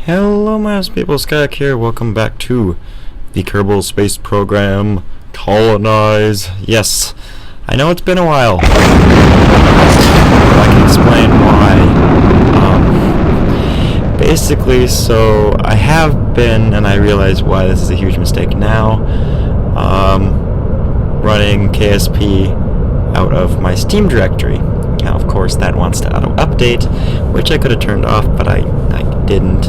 Hello my people, Skyek here. Welcome back to the Kerbal space program, Colonize. Yes, I know it's been a while. I can explain why. Basically, so I have been, and I realize why this is a huge mistake now, running KSP out of my Steam directory. Now, of course, that wants to auto-update, which I could have turned off, but I didn't.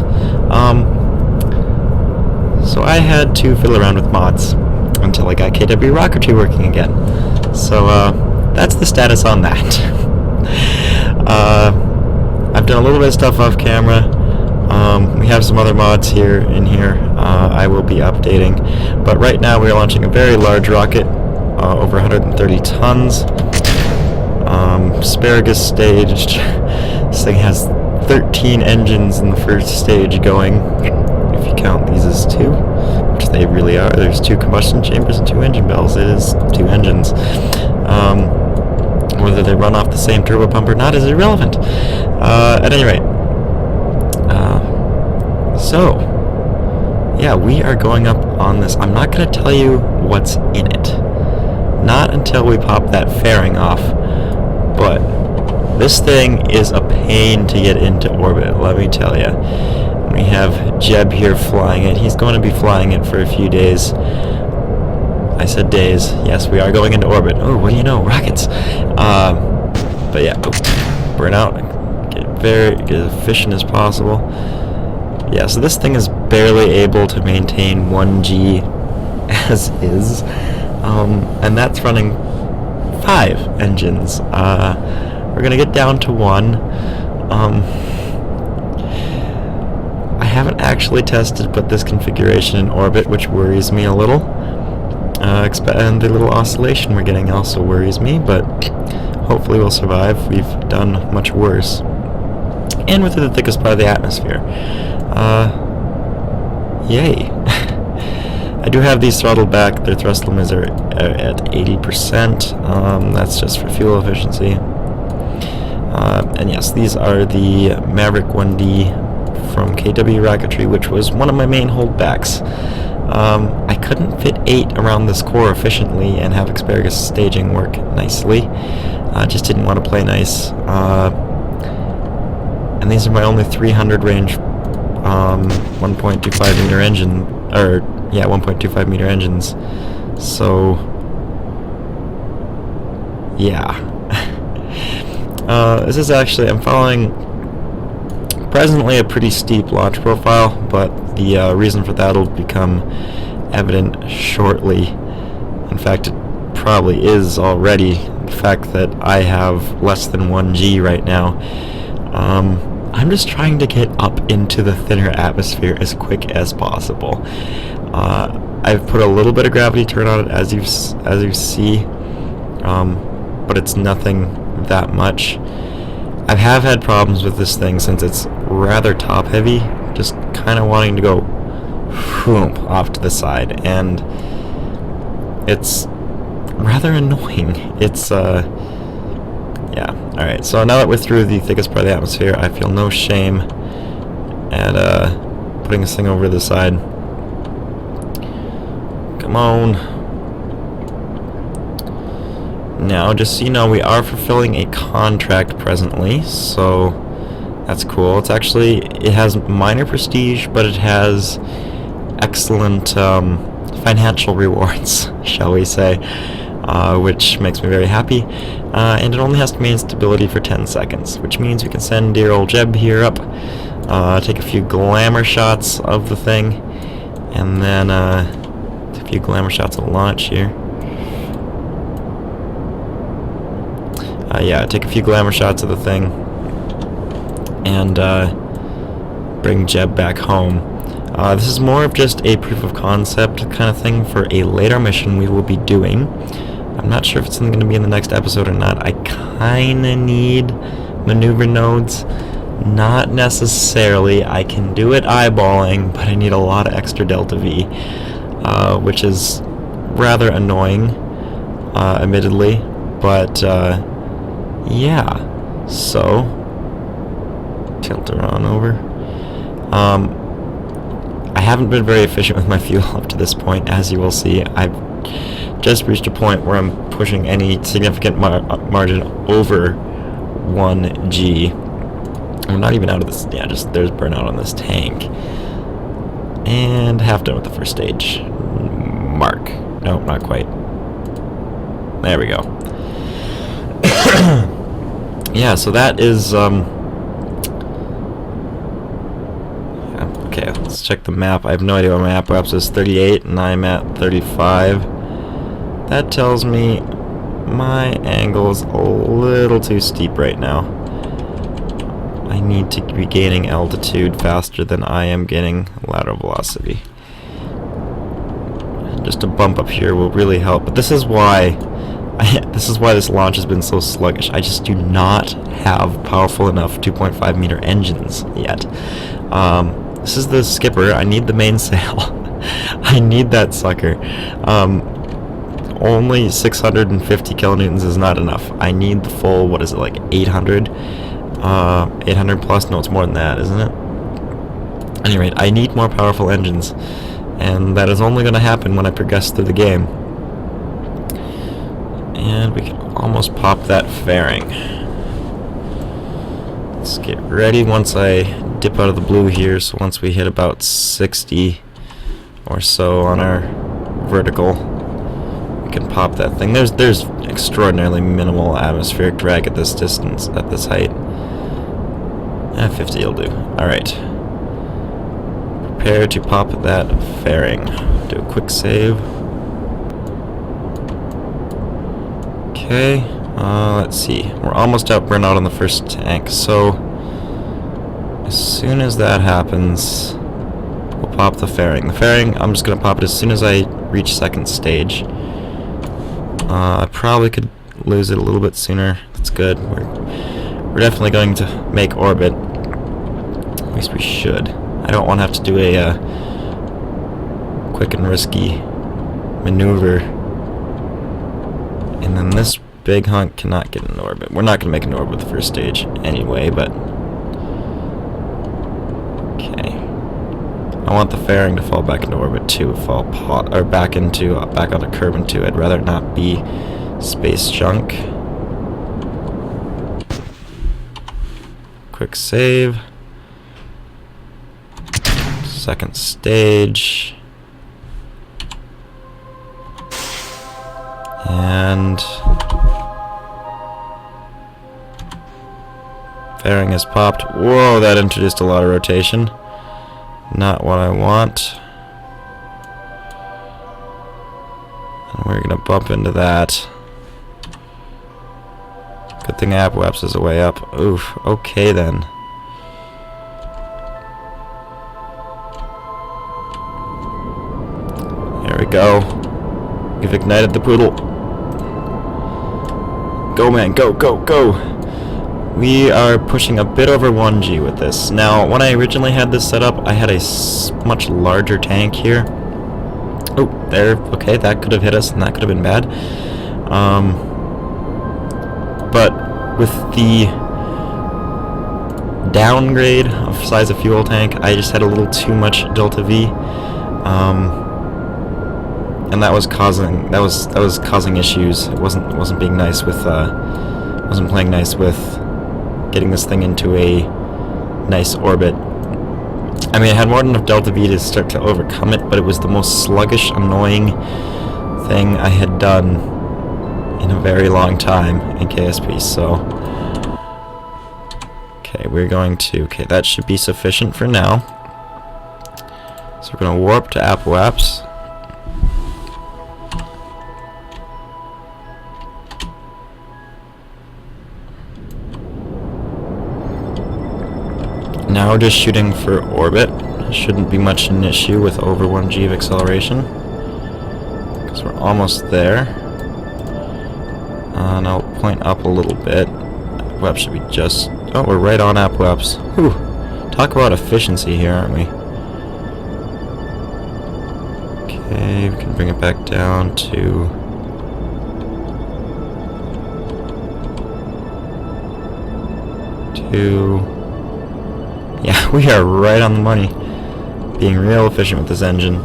So I had to fiddle around with mods until I got KW Rocketry working again. So that's the status on that. I've done a little bit of stuff off camera. We have some other mods in here. I will be updating, but right now we are launching a very large rocket, over 130 tons. Asparagus staged. This thing has 13 engines in the first stage going, if you count these as two, which they really are. There's 2 combustion chambers and 2 engine bells. It is 2 engines. Whether they run off the same turbo pump or not is irrelevant. At any rate, so yeah, we are going up on this. I'm not going to tell you what's in it, not until we pop that fairing off. But this thing is a pain to get into orbit, let me tell you. We have Jeb here flying it. He's going to be flying it for a few days. I said days. Yes, we are going into orbit. Oh, what do you know? Rockets. But yeah, burn out. Get as efficient as possible. Yeah, so this thing is barely able to maintain 1G as is. And that's running 5 engines. We're gonna get down to 1. I haven't actually tested put this configuration in orbit, which worries me a little. And the little oscillation we're getting also worries me, but hopefully we'll survive. We've done much worse. And we're through the thickest part of the atmosphere. Yay. I do have these throttled back. Their thrust limits are at 80%. That's just for fuel efficiency. And yes, these are the Maverick 1D from KW Rocketry, which was one of my main holdbacks. I couldn't fit 8 around this core efficiently and have asparagus staging work nicely. I just didn't want to play nice. And these are my only 300 range 1.25 meter engine, or yeah, 1.25 meter engines. So yeah. This is actually, I'm following presently a pretty steep launch profile, but the reason for that will become evident shortly. In fact, it probably is already. The fact that I have less than 1G right now. I'm just trying to get up into the thinner atmosphere as quick as possible. I've put a little bit of gravity turn on it, as you see, but it's nothing that much. I have had problems with this thing since it's rather top heavy, just kind of wanting to go whoomp off to the side, and it's rather annoying. It's yeah. Alright, so now that we're through the thickest part of the atmosphere, I feel no shame at putting this thing over to the side. Come on. Now, just so you know, we are fulfilling a contract presently, so that's cool. It's actually, it has minor prestige, but it has excellent financial rewards, shall we say, which makes me very happy. And it only has to maintain stability for 10 seconds, which means we can send dear old Jeb here up, take a few glamour shots of the thing, and then take a few glamour shots of launch here. Yeah, take a few glamour shots of the thing, and bring Jeb back home. This is more of just a proof of concept kind of thing for a later mission we will be doing. I'm not sure if it's going to be in the next episode or not. I kind of need maneuver nodes. Not necessarily. I can do it eyeballing, but I need a lot of extra delta V, which is rather annoying, admittedly. But yeah, so tilt her on over. haven't been very efficient with my fuel up to this point, as you will see. I've just reached a point where I'm pushing any significant margin over 1G. I'm not even out of this. Yeah, just there's burnout on this tank. And half done with the first stage. Mark. No, not quite. There we go. Yeah, so that is, okay, let's check the map. I have no idea where my map perhaps is 38, and I'm at 35. That tells me my angle's a little too steep right now. I need to be gaining altitude faster than I am gaining lateral velocity. Just a bump up here will really help, but this is why this launch has been so sluggish. I just do not have powerful enough 2.5 meter engines yet. This is the skipper. I need the mainsail. I need that sucker. Only 650 kilonewtons is not enough. I need the full, what is it, like 800? 800 plus? No, it's more than that, isn't it? At any rate, I need more powerful engines, and that is only going to happen when I progress through the game. And we can almost pop that fairing. Let's get ready once I dip out of the blue here, so once we hit about 60 or so on our vertical, we can pop that thing. There's extraordinarily minimal atmospheric drag at this distance, at this height. 50 will do. Alright. Prepare to pop that fairing. Do a quick save. Okay, let's see. We're almost out burnout on the first tank, so as soon as that happens, we'll pop the fairing. The fairing, I'm just going to pop it as soon as I reach second stage. I probably could lose it a little bit sooner. That's good. We're definitely going to make orbit. At least we should. I don't want to have to do a quick and risky maneuver. And then this big hunk cannot get into orbit. We're not going to make an orbit the first stage anyway, but okay. I want the fairing to fall back into orbit too. Fall back onto Kerbal too. I'd rather not be space junk. Quick save. Second stage. And fairing is popped. Whoa, that introduced a lot of rotation. Not what I want. And we're gonna bump into that. Good thing Apoaps is a way up. Oof, okay then. There we go. We've ignited the poodle. Go, man, go, go, go! We are pushing a bit over 1G with this. Now, when I originally had this set up, I had a much larger tank here. Oh, there, okay, that could have hit us, and that could have been bad. But with the downgrade of size of fuel tank, I just had a little too much delta V. And that was causing issues. It wasn't being nice with wasn't playing nice with getting this thing into a nice orbit. I mean, I had more than enough delta V to start to overcome it, but it was the most sluggish, annoying thing I had done in a very long time in KSP. So okay, we're going to, okay, that should be sufficient for now. So we're going to warp to Apoaps. Now we're just shooting for orbit. Shouldn't be much an issue with over 1G of acceleration, because we're almost there. And I'll point up a little bit. Apoaps should be just... oh, we're right on Apoaps. Whew. Talk about efficiency here, aren't we? Okay, we can bring it back down to... yeah, we are right on the money. Being real efficient with this engine.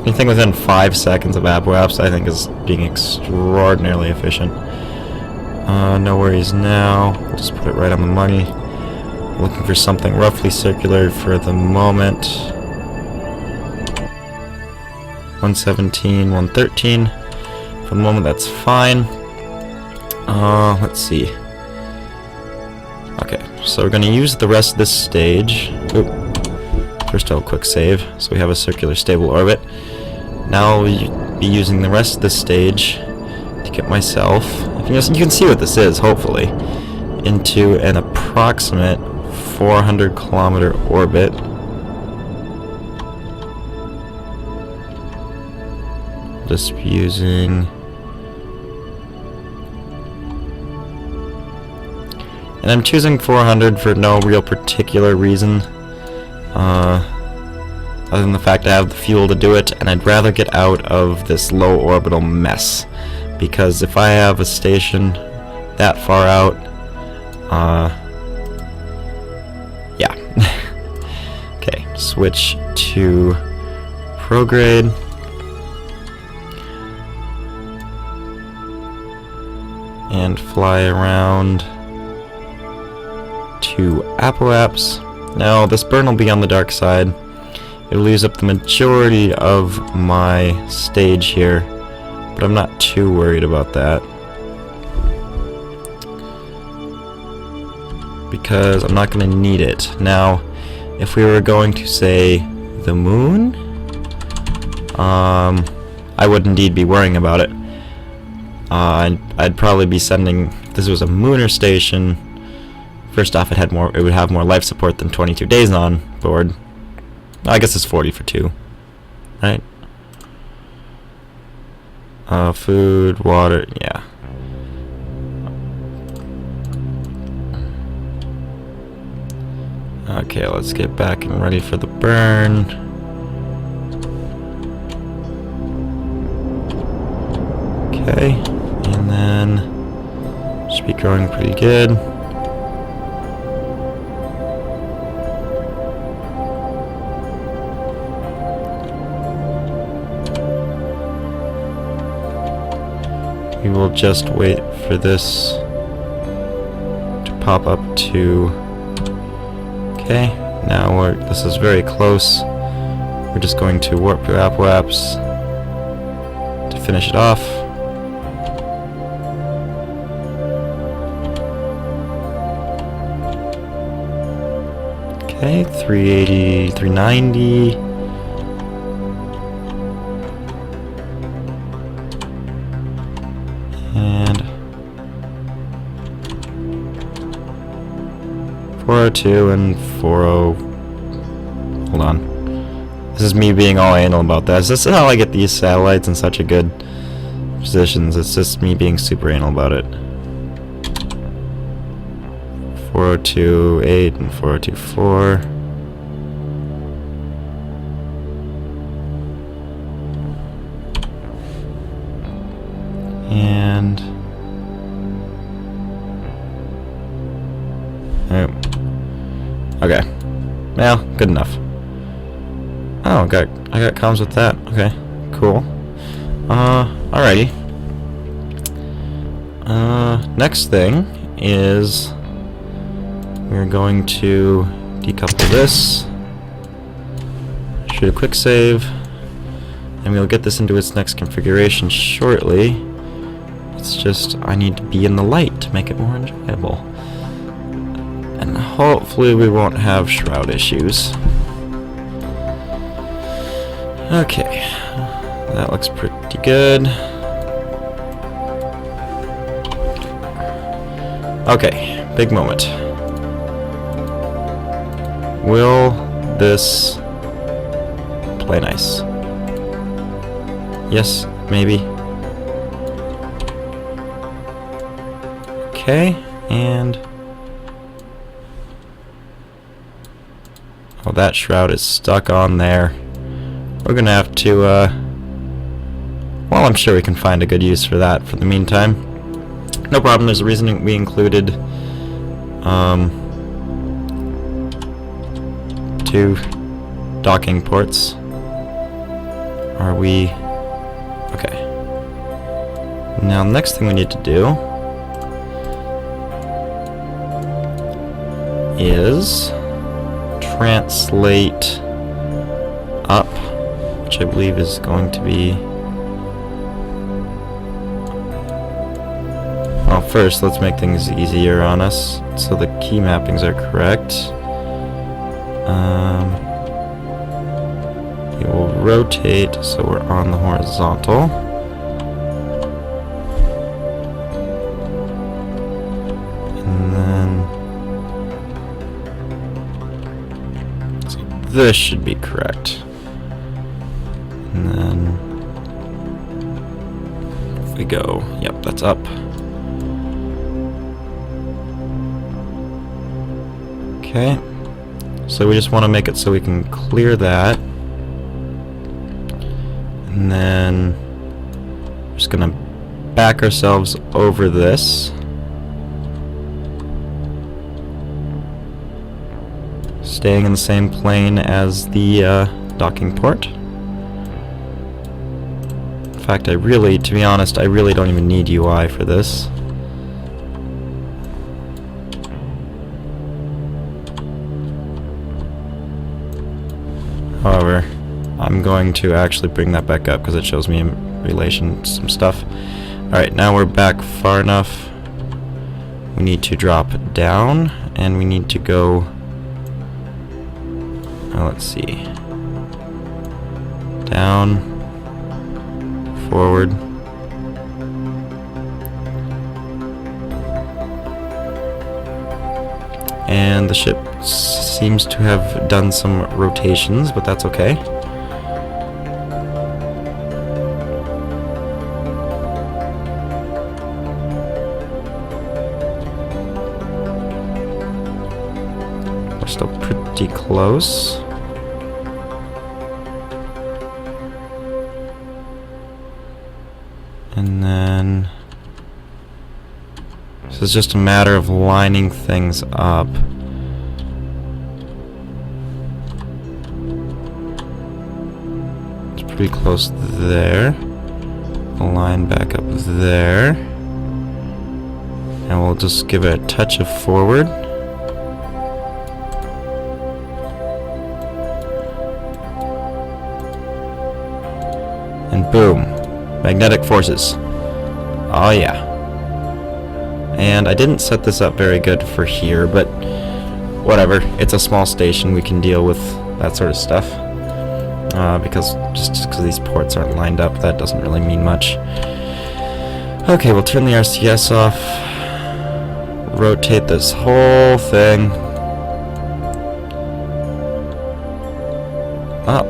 Anything within 5 seconds of apoapse, I think, is being extraordinarily efficient. No worries now. We'll just put it right on the money. Looking for something roughly circular for the moment. 117, 113. For the moment, that's fine. Let's see. Okay, so we're going to use the rest of this stage. Oop. First I'll quick save, so we have a circular stable orbit. Now I'll be using the rest of this stage to get myself, you can see what this is, hopefully, into an approximate 400 kilometer orbit. Just using, and I'm choosing 400 for no real particular reason, other than the fact I have the fuel to do it, and I'd rather get out of this low orbital mess, because if I have a station that far out, yeah. Okay, switch to prograde. And fly around to apoapse. Now, this burn will be on the dark side. It'll use up the majority of my stage here, but I'm not too worried about that, because I'm not going to need it. Now, if we were going to, say, the moon, I would indeed be worrying about it. I'd probably be sending, if this was a lunar station, first off, it would have more life support than 22 days on board. I guess it's 40 for 2, right? Food, water, yeah. Okay, let's get back and ready for the burn. Okay, and then should be growing pretty good. We will just wait for this to pop up to. Okay, now this is very close. We're just going to warp to apoapse to finish it off. Okay, 380, 390. And 402 and 40. Hold on. This is me being all anal about that. This is how I get these satellites in such a good positions. It's just me being super anal about it. 402.8 and 402.4. And okay, well, good enough. Oh, I got comms with that. Okay, cool. Alrighty. Next thing is we're going to decouple this, shoot a quick save, and we'll get this into its next configuration shortly. It's just I need to be in the light to make it more enjoyable. And hopefully we won't have shroud issues. Okay, that looks pretty good. Okay, big moment. Will this play nice? Yes, maybe. Okay, and oh, that shroud is stuck on there. We're gonna have to, well, I'm sure we can find a good use for that for the meantime. No problem, there's a reason we included 2 docking ports. Are we... okay. Now, next thing we need to do is translate up, which I believe is going to be... well, first, let's make things easier on us, so the key mappings are correct. It will rotate, so we're on the horizontal. And then... so this should be correct. And then... if we go... yep, that's up. Okay. So we just want to make it so we can clear that. And then we're just going to back ourselves over this. Staying in the same plane as the docking port. In fact, to be honest, I really don't even need UI for this. However, I'm going to actually bring that back up because it shows me in relation to some stuff. Alright, now we're back far enough. We need to drop down, and we need to go... let's see. Down, forward. And the ship seems to have done some rotations, but that's okay. We're still pretty close. And then this is just a matter of lining things up. It's pretty close there. A line back up there. And we'll just give it a touch of forward. And boom. Magnetic forces. Oh yeah. And I didn't set this up very good for here, but whatever. It's a small station, we can deal with that sort of stuff. Because just because these ports aren't lined up, that doesn't really mean much. Okay, we'll turn the RCS off. Rotate this whole thing up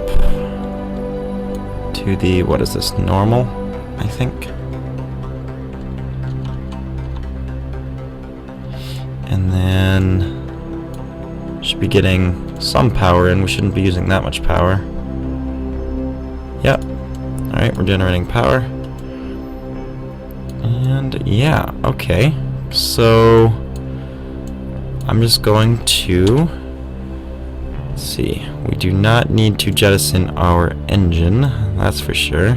to the, what is this, normal, I think. And then should be getting some power in. We shouldn't be using that much power. Yep. Alright, we're generating power. And yeah, okay. So I'm just going to, let's see, we do not need to jettison our engine, that's for sure.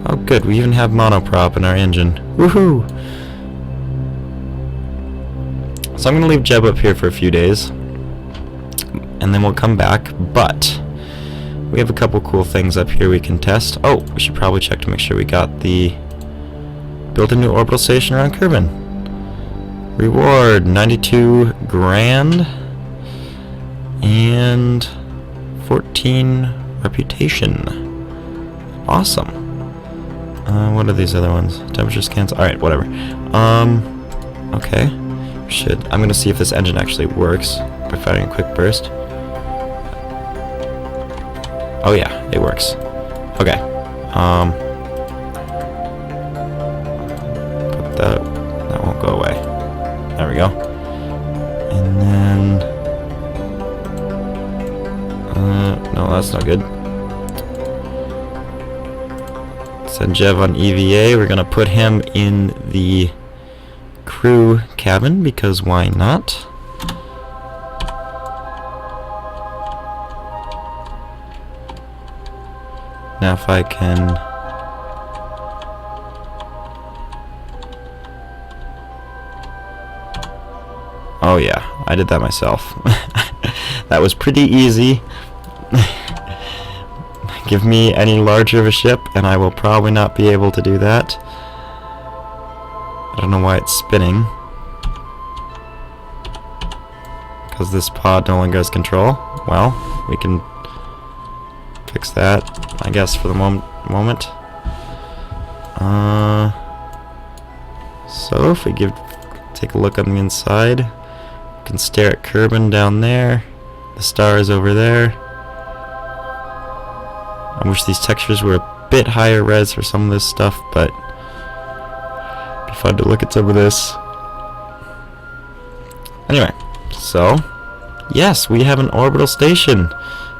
Oh good, we even have monoprop in our engine. Woohoo! So I'm going to leave Jeb up here for a few days, and then we'll come back, but we have a couple cool things up here we can test. Oh, we should probably check to make sure we got the build a new orbital station around Kerbal. Reward 92 grand and 14 reputation. Awesome. What are these other ones? Temperature scans. All right, whatever. Okay. I'm gonna see if this engine actually works by firing a quick burst. Oh yeah, it works. Okay. Put that won't go away. There we go. And then no, that's not good. Send Jev on EVA. We're gonna put him in the crew cabin because why not? Now if I can... Oh yeah, I did that myself. That was pretty easy. Give me any larger of a ship and I will probably not be able to do that. I don't know why it's spinning. Because this pod no longer has control. Well, we can fix that, I guess, for the moment. So if we take a look on the inside, we can stare at Kerbal down there. The star is over there. I wish these textures were a bit higher res for some of this stuff, but it'd be fun to look at some of this. Anyway, so yes, we have an orbital station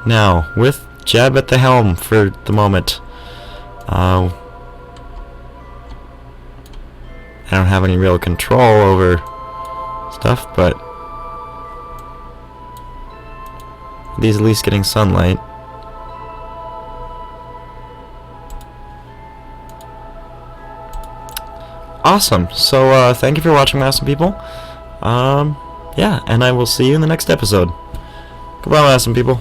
now with Jeb at the helm for the moment. I don't have any real control over stuff, but these at least getting sunlight. Awesome. So thank you for watching, awesome people. Yeah, and I will see you in the next episode. Goodbye, awesome people.